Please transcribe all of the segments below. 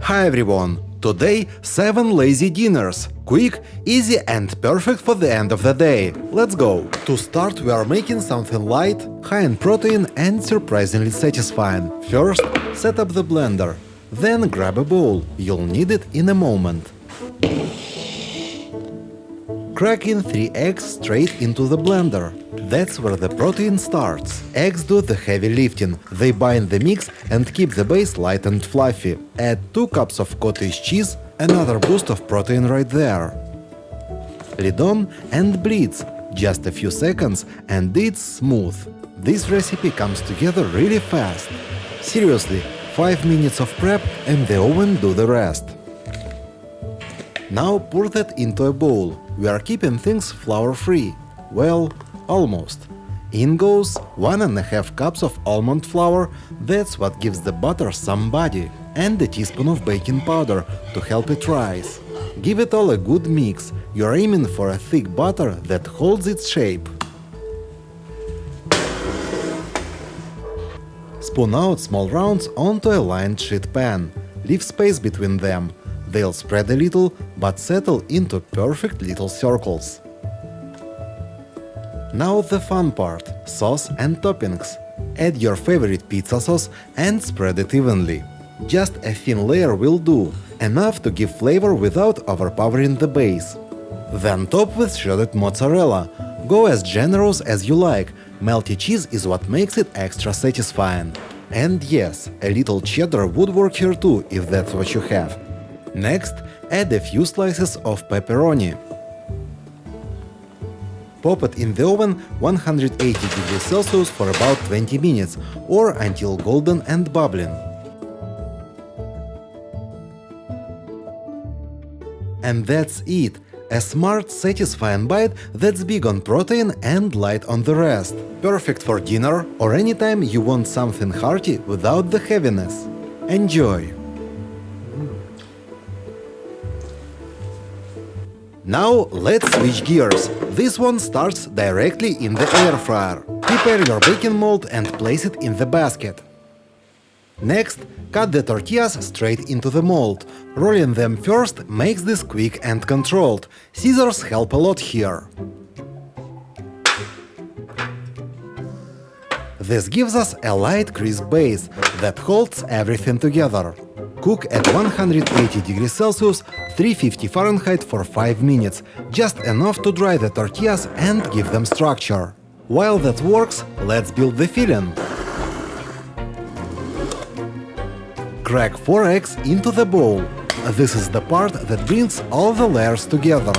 Hi everyone! Today 7 lazy dinners. Quick, easy and perfect for the end of the day. Let's go! To start we are making something light, high in protein and surprisingly satisfying. First, set up the blender. Then grab a bowl, you'll need it in a moment. Crack in 3 eggs straight into the blender. That's where the protein starts. Eggs do the heavy lifting. They bind the mix and keep the base light and fluffy. Add 2 cups of cottage cheese, another boost of protein right there. Lid on and blitz. Just a few seconds and it's smooth. This recipe comes together really fast. Seriously, 5 minutes of prep and the oven do the rest. Now pour that into a bowl. We are keeping things flour-free. Well, almost. In goes 1.5 cups of almond flour, that's what gives the butter some body, and a teaspoon of baking powder to help it rise. Give it all a good mix. You're aiming for a thick butter that holds its shape. Spoon out small rounds onto a lined sheet pan. Leave space between them. They'll spread a little, but settle into perfect little circles. Now the fun part – sauce and toppings. Add your favorite pizza sauce and spread it evenly. Just a thin layer will do, enough to give flavor without overpowering the base. Then top with shredded mozzarella. Go as generous as you like, melty cheese is what makes it extra satisfying. And yes, a little cheddar would work here too, if that's what you have. Next, add a few slices of pepperoni. Pop it in the oven 180°C for about 20 minutes or until golden and bubbling. And that's it! A smart, satisfying bite that's big on protein and light on the rest. Perfect for dinner or anytime you want something hearty without the heaviness. Enjoy! Now let's switch gears. This one starts directly in the air fryer. Prepare your baking mold and place it in the basket. Next, cut the tortillas straight into the mold. Rolling them first makes this quick and controlled. Scissors help a lot here. This gives us a light crisp base that holds everything together. Cook at 180°C, 350 Fahrenheit for 5 minutes, just enough to dry the tortillas and give them structure. While that works, let's build the filling. Crack 4 eggs into the bowl. This is the part that brings all the layers together.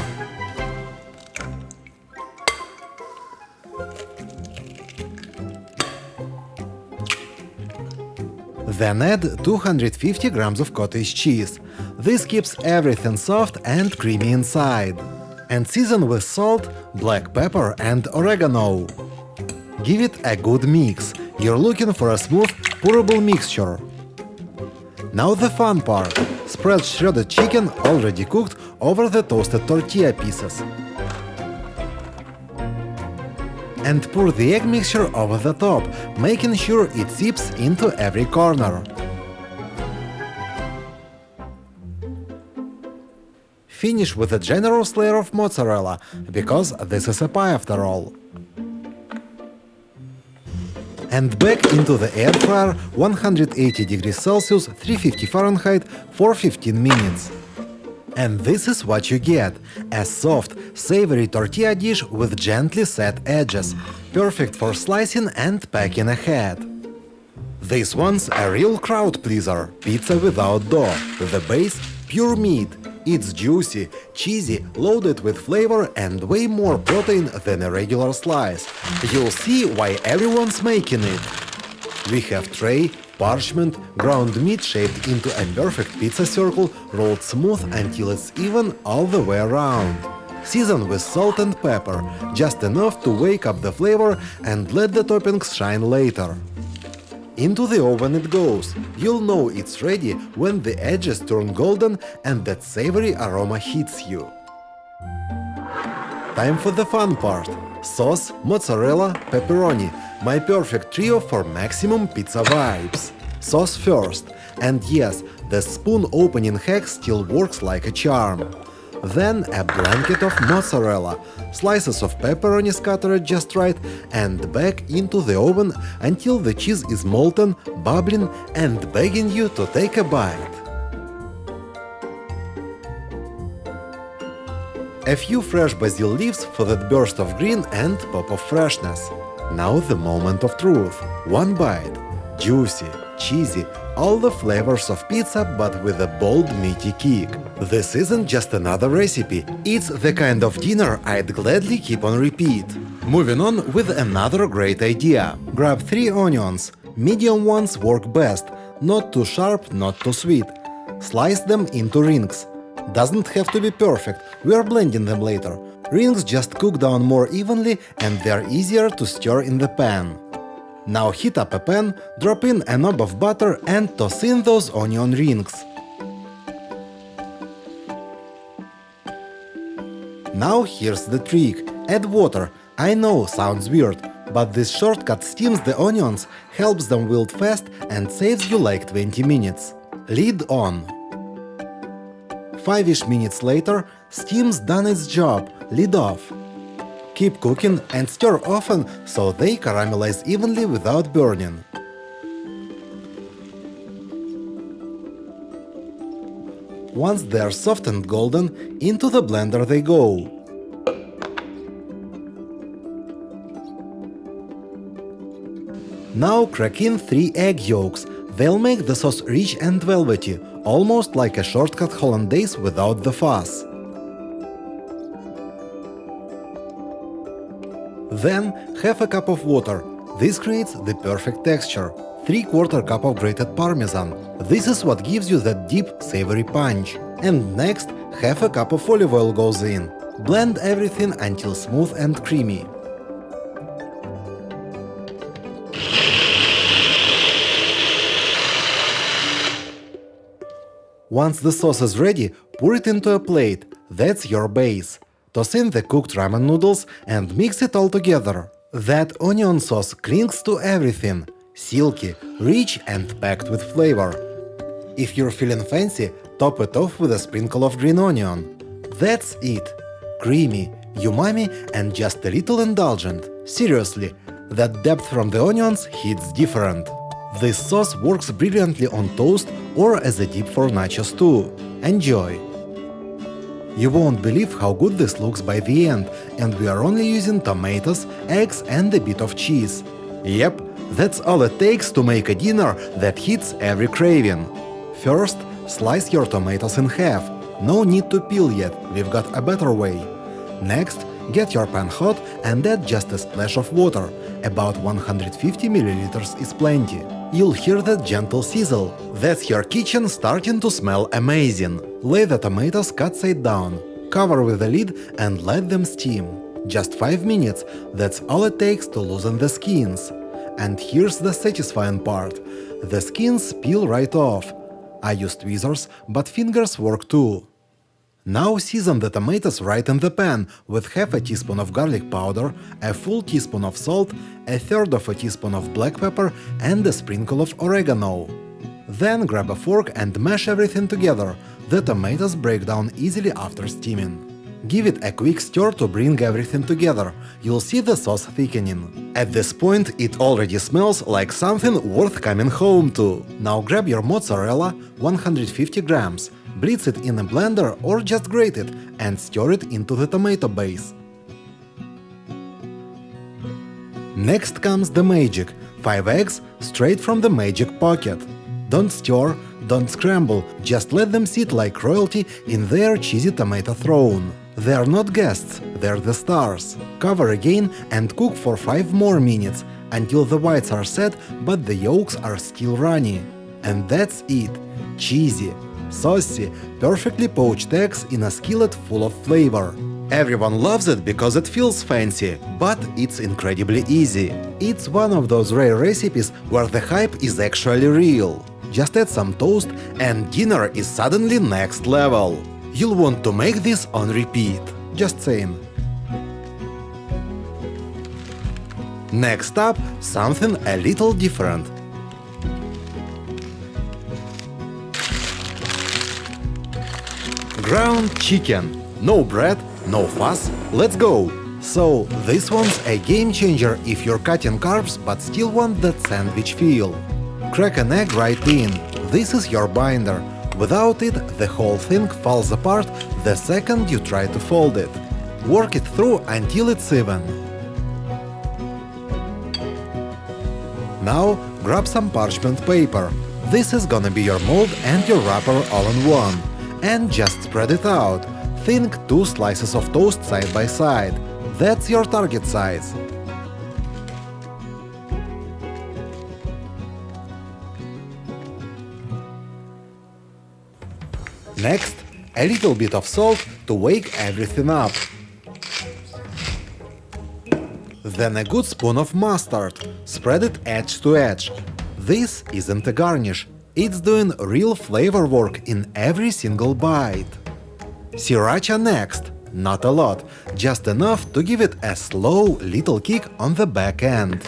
Then add 250 grams of cottage cheese. This keeps everything soft and creamy inside. And season with salt, black pepper and oregano. Give it a good mix. You're looking for a smooth, pourable mixture. Now the fun part. Spread shredded chicken already cooked over the toasted tortilla pieces. And pour the egg mixture over the top, making sure it seeps into every corner. Finish with a generous layer of mozzarella, because this is a pie after all. And back into the air fryer 180°C, 350 Fahrenheit for 15 minutes. And this is what you get – a soft, savory tortilla dish with gently set edges, perfect for slicing and packing ahead. This one's a real crowd pleaser – pizza without dough, the base pure meat. It's juicy, cheesy, loaded with flavor and way more protein than a regular slice. You'll see why everyone's making it. We have tray, parchment, ground meat shaped into a perfect pizza circle, rolled smooth until it's even all the way around. Season with salt and pepper, just enough to wake up the flavor and let the toppings shine later. Into the oven it goes. You'll know it's ready when the edges turn golden and that savory aroma hits you. Time for the fun part. Sauce, mozzarella, pepperoni. My perfect trio for maximum pizza vibes. Sauce first. And yes, The spoon opening hack still works like a charm. Then a blanket of mozzarella, slices of pepperoni scattered just right, and back into the oven until the cheese is molten, bubbling, and begging you to take a bite. A few fresh basil leaves for that burst of green and pop of freshness. Now the moment of truth. One bite. Juicy, cheesy, all the flavors of pizza but with a bold meaty kick. This isn't just another recipe, it's the kind of dinner I'd gladly keep on repeat. Moving on with another great idea. Grab 3 onions. Medium ones work best, not too sharp, not too sweet. Slice them into rings. Doesn't have to be perfect, we are blending them later. Rings just cook down more evenly and they're easier to stir in the pan. Now heat up a pan, drop in a knob of butter and toss in those onion rings. Now here's the trick. Add water. I know, sounds weird, but this shortcut steams the onions, helps them wilt fast and saves you like 20 minutes. Lid on. 5-ish minutes later, steam's done its job, lid off. Keep cooking and stir often so they caramelize evenly without burning. Once they're soft and golden, into the blender they go. Now crack in 3 egg yolks. They'll make the sauce rich and velvety, almost like a shortcut hollandaise without the fuss. Then half a cup of water. This creates the perfect texture. 3/4 cup of grated parmesan. This is what gives you that deep, savory punch. And next, half a cup of olive oil goes in. Blend everything until smooth and creamy. Once the sauce is ready, pour it into a plate. That's your base. Toss in the cooked ramen noodles and mix it all together. That onion sauce clings to everything. Silky, rich and packed with flavor. If you're feeling fancy, top it off with a sprinkle of green onion. That's it. Creamy, umami and just a little indulgent. Seriously, that depth from the onions hits different. This sauce works brilliantly on toast or as a dip for nachos too. Enjoy! You won't believe how good this looks by the end, and we are only using tomatoes, eggs and a bit of cheese. Yep, that's all it takes to make a dinner that hits every craving. First, slice your tomatoes in half. No need to peel yet, we've got a better way. Next, get your pan hot and add just a splash of water. About 150 milliliters is plenty. You'll hear that gentle sizzle. That's your kitchen starting to smell amazing. Lay the tomatoes cut side down. Cover with the lid and let them steam. Just 5 minutes, that's all it takes to loosen the skins. And here's the satisfying part. The skins peel right off. I use tweezers, but fingers work too. Now season the tomatoes right in the pan with half a teaspoon of garlic powder, a full teaspoon of salt, a third of a teaspoon of black pepper and a sprinkle of oregano. Then grab a fork and mash everything together. The tomatoes break down easily after steaming. Give it a quick stir to bring everything together. You'll see the sauce thickening. At this point, it already smells like something worth coming home to. Now grab your mozzarella, 150 grams. Blitz it in a blender or just grate it and stir it into the tomato base. Next comes the magic. 5 eggs straight from the magic pocket. Don't stir, don't scramble, just let them sit like royalty in their cheesy tomato throne. They're not guests, they're the stars. Cover again and cook for 5 more minutes until the whites are set but the yolks are still runny. And that's it. Cheesy, saucy, perfectly poached eggs in a skillet full of flavor. Everyone loves it because it feels fancy, but it's incredibly easy. It's one of those rare recipes where the hype is actually real. Just add some toast and dinner is suddenly next level. You'll want to make this on repeat. Just saying. Next up, something a little different. Ground chicken. No bread, no fuss, let's go! So, this one's a game changer if you're cutting carbs but still want that sandwich feel. Crack an egg right in. This is your binder. Without it, the whole thing falls apart the second you try to fold it. Work it through until it's even. Now, grab some parchment paper. This is gonna be your mold and your wrapper all in one. And just spread it out. Think 2 slices of toast side by side. That's your target size. Next, a little bit of salt to wake everything up. Then a good spoon of mustard. Spread it edge to edge. This isn't a garnish. It's doing real flavor work in every single bite. Sriracha next. Not a lot, just enough to give it a slow little kick on the back end.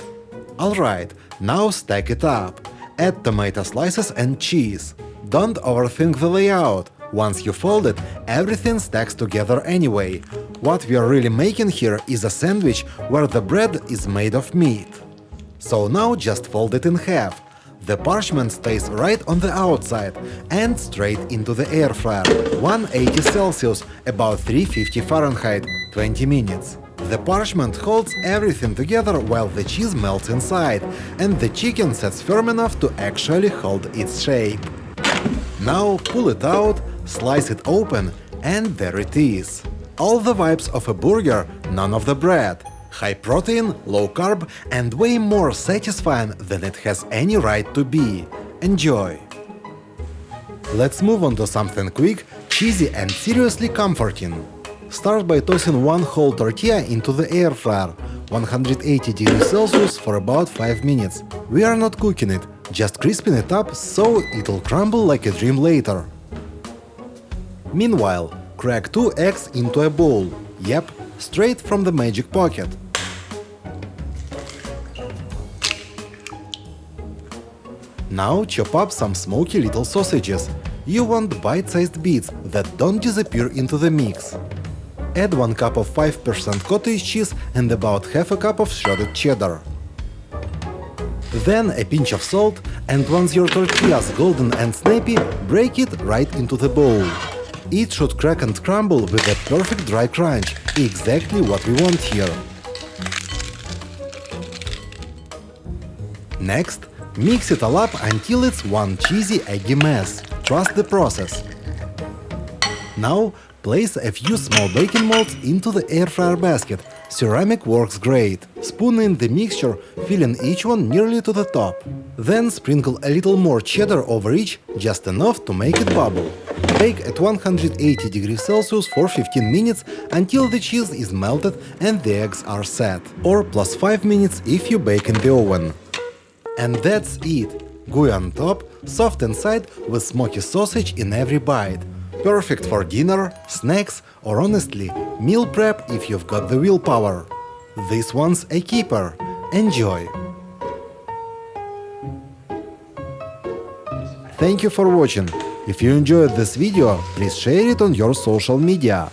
Alright, now stack it up. Add tomato slices and cheese. Don't overthink the layout. Once you fold it, everything stacks together anyway. What we are really making here is a sandwich where the bread is made of meat. So now just fold it in half. The parchment stays right on the outside and straight into the air fryer, 180 Celsius, about 350 Fahrenheit, 20 minutes. The parchment holds everything together while the cheese melts inside, and the chicken sets firm enough to actually hold its shape. Now pull it out, slice it open, and there it is. All the vibes of a burger, none of the bread. High protein, low carb, and way more satisfying than it has any right to be. Enjoy! Let's move on to something quick, cheesy and seriously comforting. Start by tossing one whole tortilla into the air fryer, 180 degrees Celsius for about 5 minutes. We are not cooking it, just crisping it up so it'll crumble like a dream later. Meanwhile, crack 2 eggs into a bowl. Yep, straight from the magic pocket. Now chop up some smoky little sausages. You want bite-sized bits that don't disappear into the mix. Add 1 cup of 5% cottage cheese and about half a cup of shredded cheddar. Then a pinch of salt, and once your tortilla is golden and snappy, break it right into the bowl. It should crack and crumble with a perfect dry crunch, exactly what we want here. Next, mix it all up until it's one cheesy eggy mess. Trust the process. Now, place a few small baking molds into the air fryer basket. Ceramic works great. Spoon in the mixture, filling each one nearly to the top. Then sprinkle a little more cheddar over each, just enough to make it bubble. Bake at 180 degrees Celsius for 15 minutes until the cheese is melted and the eggs are set. Or plus 5 minutes if you bake in the oven. And that's it. Gooey on top, soft inside with smoky sausage in every bite. Perfect for dinner, snacks, or honestly, meal prep if you've got the willpower. This one's a keeper. Enjoy! Thank you for watching. If you enjoyed this video, please share it on your social media.